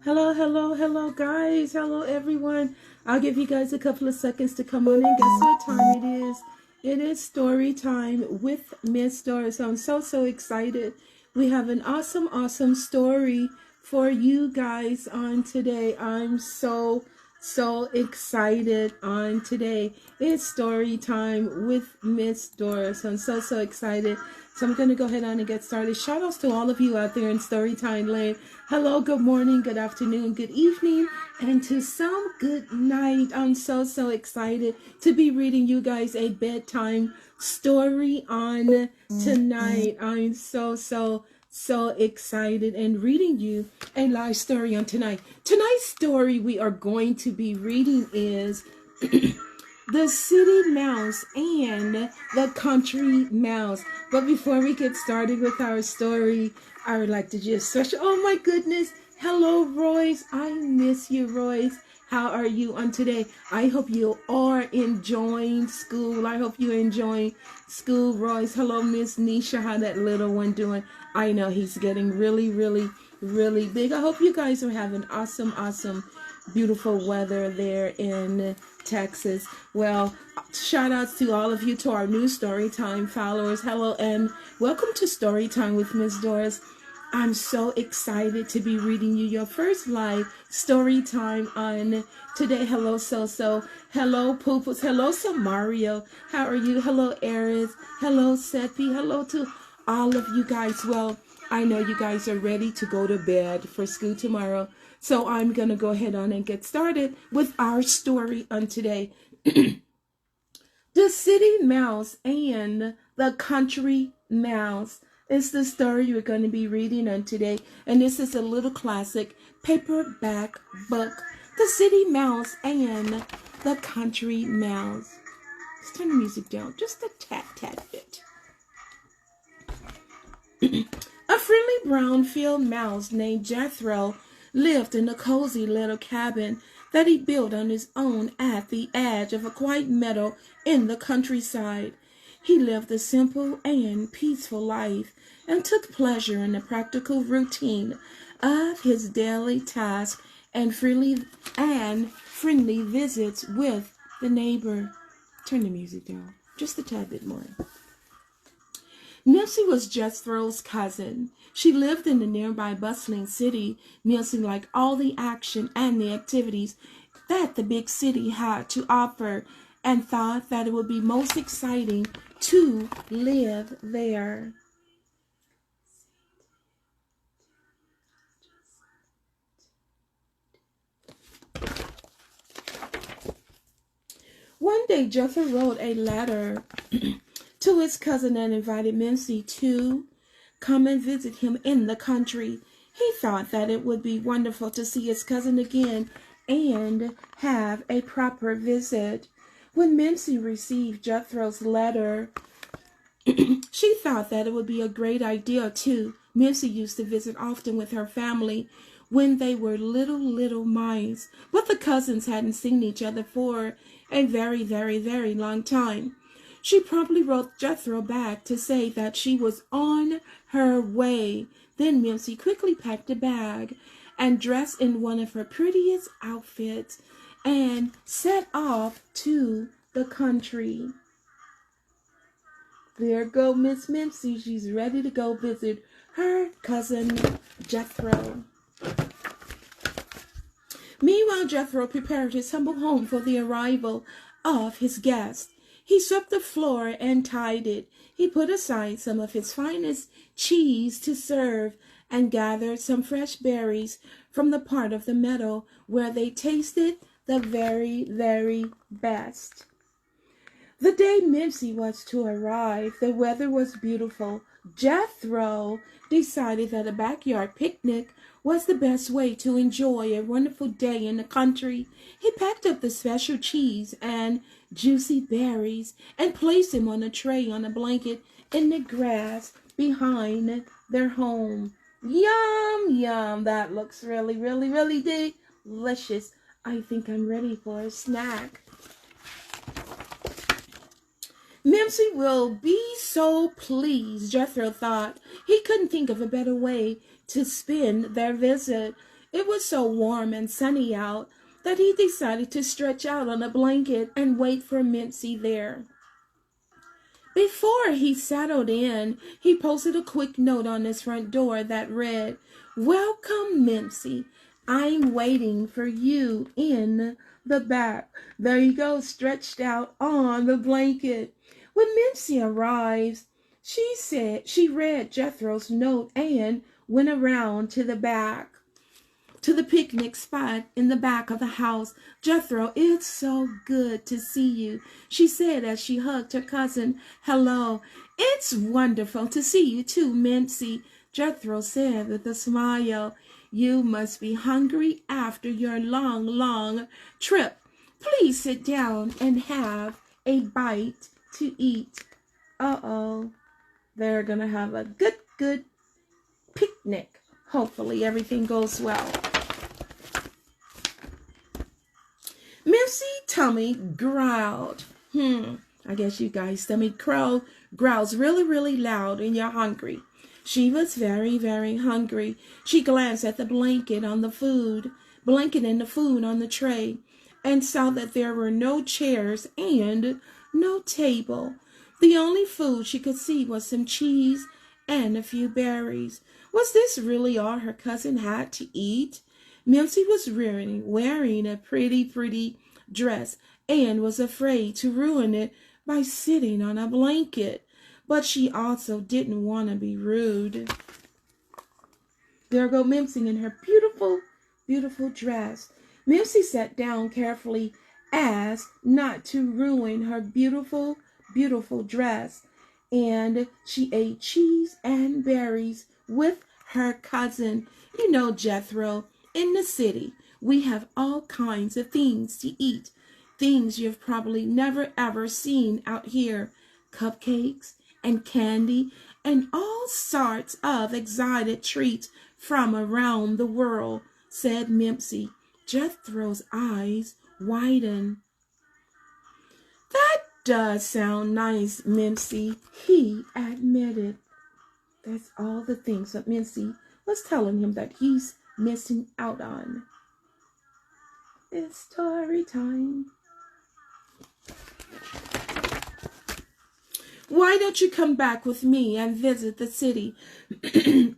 Hello, guys. Hello, everyone. I'll give you guys a couple of seconds to come on and guess what time it is. It is story time with Miss Doris. I'm so excited. We have an awesome story for you guys on today. I'm so excited on today. It's story time with Miss Doris. I'm so excited. So I'm going to go ahead on and get started. Shout outs to all of you out there in Storytime land. Hello, good morning, good afternoon, good evening, and to some good night. I'm so excited to be reading you guys a bedtime story on tonight. I'm so excited and reading you a live story on tonight. Tonight's story we are going to be reading is The City Mouse and the Country Mouse. But before we get started with our story, I would like to just search. Oh my goodness. Hello, Royce. I miss you, Royce. How are you on today? I hope you are enjoying school. I hope you're enjoying school, Royce. Hello, Miss Nisha. How that little one doing? I know he's getting really big. I hope you guys are having awesome, beautiful weather there in Texas. Well, shout outs to all of you, to our new Storytime followers. Hello and welcome to Storytime with Miss Doris. I'm so excited to be reading you your first live story time on today. Hello, So. Hello, Pooples. Hello, Samario. How are you? Hello, Aris. Hello, Seppi. Hello to all of you guys. Well, I know you guys are ready to go to bed for school tomorrow. So I'm going to go ahead on and get started with our story on today. The City Mouse and the Country Mouse is the story we're going to be reading on today. And this is a little classic paperback book. The City Mouse and the Country Mouse. Let's turn the music down just a tad bit. A friendly brown field mouse named Jethro lived in a cozy little cabin that he built on his own at the edge of a quiet meadow in the countryside. He lived a simple and peaceful life and took pleasure in the practical routine of his daily tasks and friendly visits with the neighbor. Turn the music down just a tad bit more. Nipsey was Jethro's cousin. She lived in the nearby bustling city. Nipsey liked all the action and the activities that the big city had to offer and thought that it would be most exciting to live there. One day, Jethro wrote a letter to his cousin and invited Mincy to come and visit him in the country. He thought that it would be wonderful to see his cousin again and have a proper visit. When Mincy received Jethro's letter, she thought that it would be a great idea too. Mincy used to visit often with her family when they were little mice, but the cousins hadn't seen each other for a very long time. She promptly wrote Jethro back to say that she was on her way. Then Mincy quickly packed a bag and dressed in one of her prettiest outfits and set off to the country. There go Miss Mincy. She's ready to go visit her cousin Jethro. Meanwhile, Jethro prepared his humble home for the arrival of his guest. He swept the floor and tidied it. He put aside some of his finest cheese to serve and gathered some fresh berries from the part of the meadow where they tasted the very best. The day Mincy was to arrive, the weather was beautiful. Jethro decided that a backyard picnic was the best way to enjoy a wonderful day in the country. He packed up the special cheese and juicy berries and placed them on a tray on a blanket in the grass behind their home. Yum! That looks really delicious. I think I'm ready for a snack. Mincy will be so pleased, Jethro thought. He couldn't think of a better way to spend their visit. It was so warm and sunny out that he decided to stretch out on a blanket and wait for Mimsy there. Before he settled in, he posted a quick note on his front door that read, "Welcome, Mimsy. I'm waiting for you in the back." There you go, stretched out on the blanket. When Mimsy arrives, she read Jethro's note and went around to the picnic spot in the back of the house. "Jethro, it's so good to see you," she said as she hugged her cousin. "Hello. It's wonderful to see you too, Mimsy," Jethro said with a smile. "You must be hungry after your long trip. Please sit down and have a bite to eat." Uh-oh. They're going to have a good picnic. Hopefully everything goes well. Mimsy's tummy growled. I guess you guys' stomach growls really loud when you're hungry. She was very hungry. She glanced at the blanket and the food on the tray and saw that there were no chairs and no table. The only food she could see was some cheese and a few berries. Was this really all her cousin had to eat? Mimsy was wearing a pretty dress and was afraid to ruin it by sitting on a blanket. But she also didn't want to be rude. There go Mimsy in her beautiful dress. Mimsy sat down carefully as not to ruin her beautiful dress, and she ate cheese and berries with her cousin. You know, Jethro, in the city, we have all kinds of things to eat. Things you've probably never ever seen out here. Cupcakes and candy and all sorts of exotic treats from around the world, said Mimsy. Jethro's eyes widened. "That does sound nice, Mimsy," he admitted. That's all the things that Mimsy was telling him that he's missing out on. It's story time. "Why don't you come back with me and visit the city?"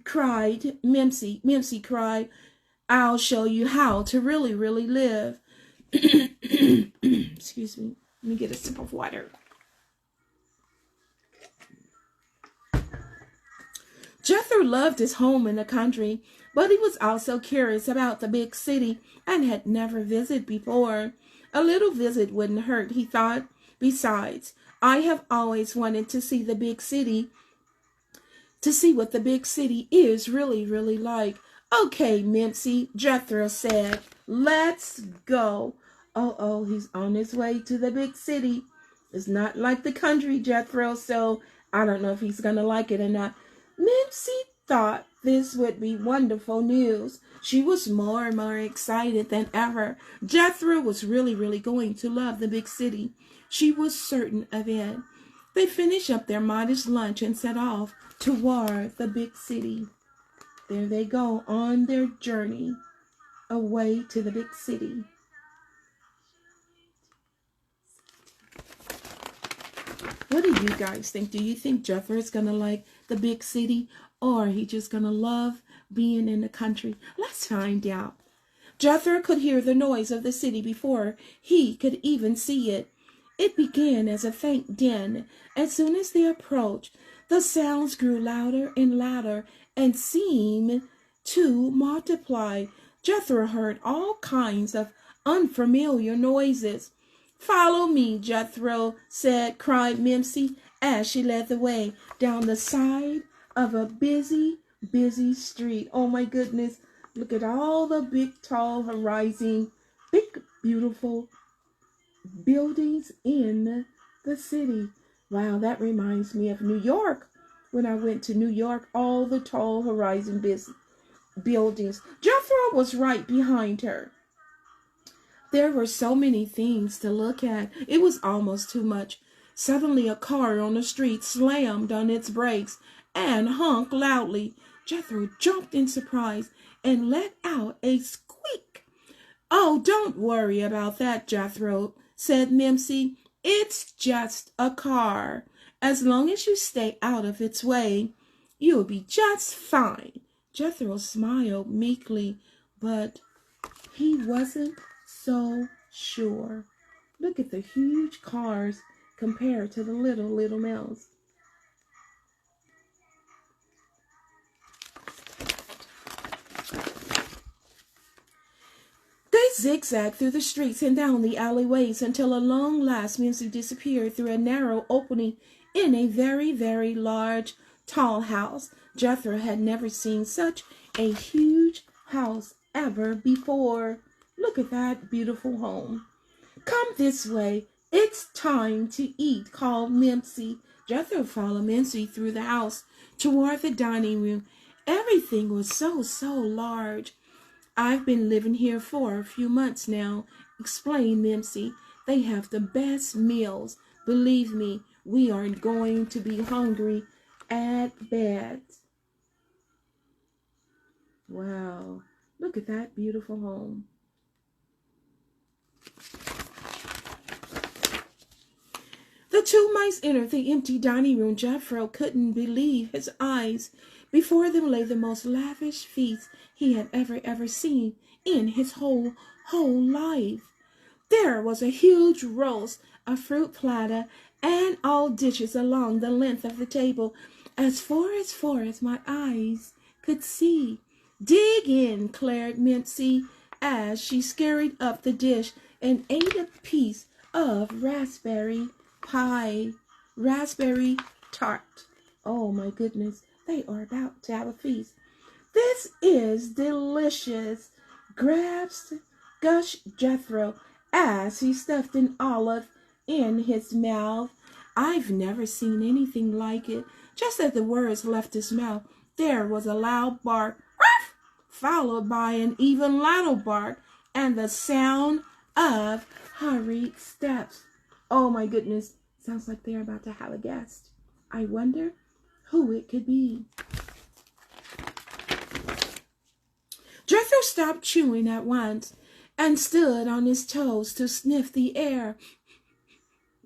cried Mimsy. Mimsy cried, "I'll show you how to really live." Excuse me. Let me get a sip of water. Jethro loved his home in the country, but he was also curious about the big city and had never visited before. A little visit wouldn't hurt, he thought. Besides, I have always wanted to see the big city, to see what the big city is really like. "Okay, Mimsy," Jethro said. "Let's go." Oh, he's on his way to the big city. It's not like the country, Jethro, so I don't know if he's going to like it or not. Mimsy thought this would be wonderful news. She was more and more excited than ever. Jethro was really going to love the big city. She was certain of it. They finished up their modest lunch and set off toward the big city. There they go on their journey away to the big city. What do you guys think? Do you think Jethro is going to like the big city, or he just going to love being in the country? Let's find out. Jethro could hear the noise of the city before he could even see it. It began as a faint din. As soon as they approached, the sounds grew louder and louder and seemed to multiply. Jethro heard all kinds of unfamiliar noises. "Follow me, Jethro," cried Mimsy as she led the way down the side of a busy street. Oh my goodness, look at all the big, tall, horizon, big, beautiful buildings in the city. Wow, that reminds me of New York. When I went to New York, all the tall horizon buildings. Jethro was right behind her. There were so many things to look at. It was almost too much. Suddenly a car on the street slammed on its brakes and honked loudly. Jethro jumped in surprise and let out a squeak. "Oh, don't worry about that, Jethro," said Mimsy. "It's just a car. As long as you stay out of its way, you'll be just fine." Jethro smiled meekly, but he wasn't so sure. Look at the huge cars compared to the little mouse. They zigzagged through the streets and down the alleyways until at long last Mimsy disappeared through a narrow opening in a very, very large, tall house. Jethro had never seen such a huge house ever before. Look at that beautiful home. "Come this way. It's time to eat," called Mimsy. Jethro followed Mimsy through the house toward the dining room. Everything was so large. "I've been living here for a few months now," explained Mimsy. "They have the best meals. Believe me, we aren't going to be hungry at bed." Wow, look at that beautiful home. The two mice entered the empty dining room. Jethro couldn't believe his eyes. Before them lay the most lavish feast he had ever seen in his whole life. There was a huge roast, a fruit platter, and all dishes along the length of the table, as far as my eyes could see. "Dig in," declared Mimsy, as she scurried up the dish and ate a piece of raspberry tart. Oh my goodness, they are about to have a feast. "This is delicious," gushed Jethro as he stuffed an olive in his mouth. "I've never seen anything like it." Just as the words left his mouth, there was a loud bark, ruff, followed by an even louder bark and the sound of hurried steps. Oh my goodness, sounds like they're about to have a guest. I wonder who it could be. Jethro stopped chewing at once and stood on his toes to sniff the air.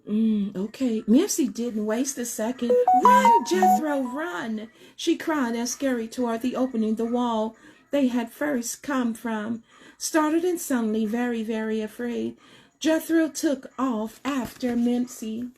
Okay, Mimsy didn't waste a second. "Run, Jethro, run!" she cried as scurried toward the opening the wall they had first come from. Startled and suddenly very afraid, Jethro took off after Mimsy.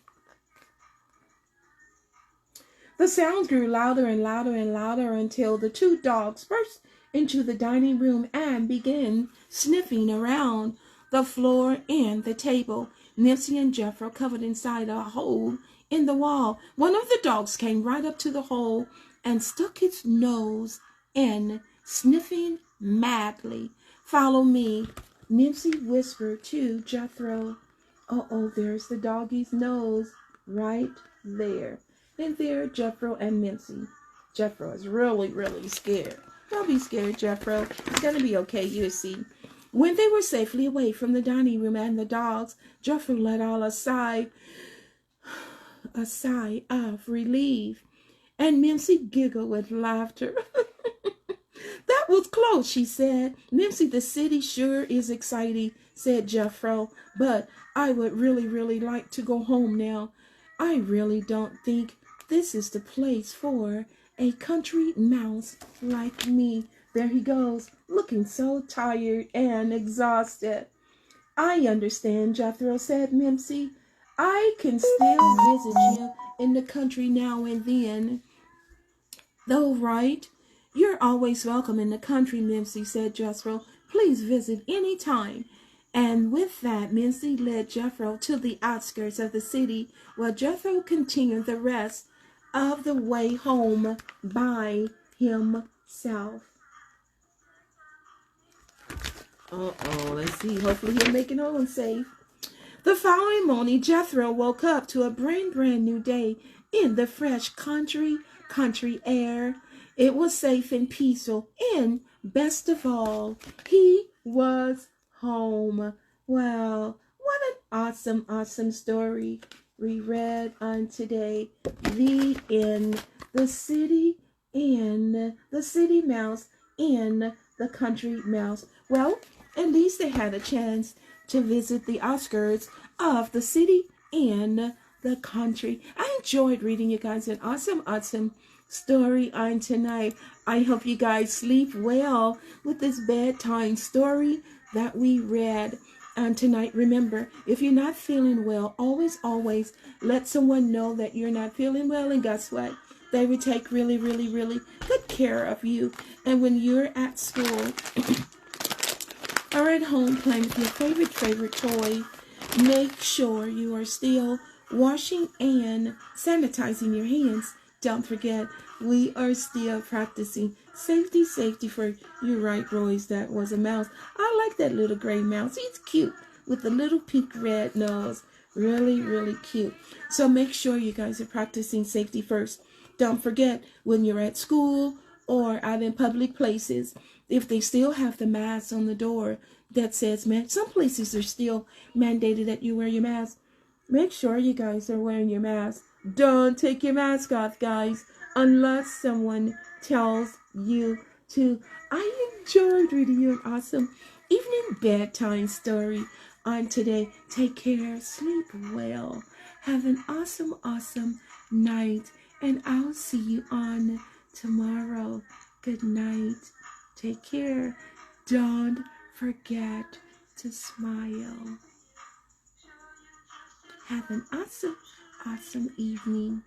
The sounds grew louder and louder until the two dogs burst into the dining room and began sniffing around the floor and the table. Mimsy and Jethro covered inside a hole in the wall. One of the dogs came right up to the hole and stuck its nose in, sniffing madly. "Follow me," Mimsy whispered to Jethro. Uh-oh, there's the doggy's nose right there. And there, Jethro and Mimsy. Jethro is really scared. "Don't be scared, Jethro. It's going to be okay, you see." When they were safely away from the dining room and the dogs, Jethro let out a sigh of relief, and Mimsy giggled with laughter. "That was close," she said. "Mimsy, the city sure is exciting," said Jethro, "but I would really like to go home now. I really don't think this is the place for a country mouse like me." There he goes, looking so tired and exhausted. "I understand," Jethro said. "Mimsy, I can still visit you in the country now and then, though, right?" "You're always welcome in the country," Mimsy said. "Jethro, please visit any time." And with that, Mimsy led Jethro to the outskirts of the city, while Jethro continued the rest of the way home by himself. Let's see. Hopefully he'll make it home safe. The following morning, Jethro woke up to a brand new day in the fresh country air. It was safe and peaceful, and best of all, he was home. Wow, what an awesome story we read on today. The end. The city and the city mouse and the country mouse. Well, at least they had a chance to visit the outskirts of the city and the country. I enjoyed reading you guys an awesome story on tonight. I hope you guys sleep well with this bedtime story that we read. And tonight, remember, if you're not feeling well, always let someone know that you're not feeling well. And guess what? They will take really good care of you. And when you're at school or at home playing with your favorite toy, make sure you are still washing and sanitizing your hands. Don't forget, we are still practicing safety for you, right, Royce? That was a mouse. I like that little gray mouse. He's cute with the little pink red nose. Really cute. So make sure you guys are practicing safety first. Don't forget, when you're at school or out in public places, if they still have the mask on the door that says mask, some places are still mandated that you wear your mask. Make sure you guys are wearing your mask. Don't take your mask off, guys, unless someone tells you to. I enjoyed reading you an awesome evening bedtime story on today. Take care, sleep well, have an awesome night, and I'll see you on tomorrow. Good night. Take care. Don't forget to smile. Have an awesome evening.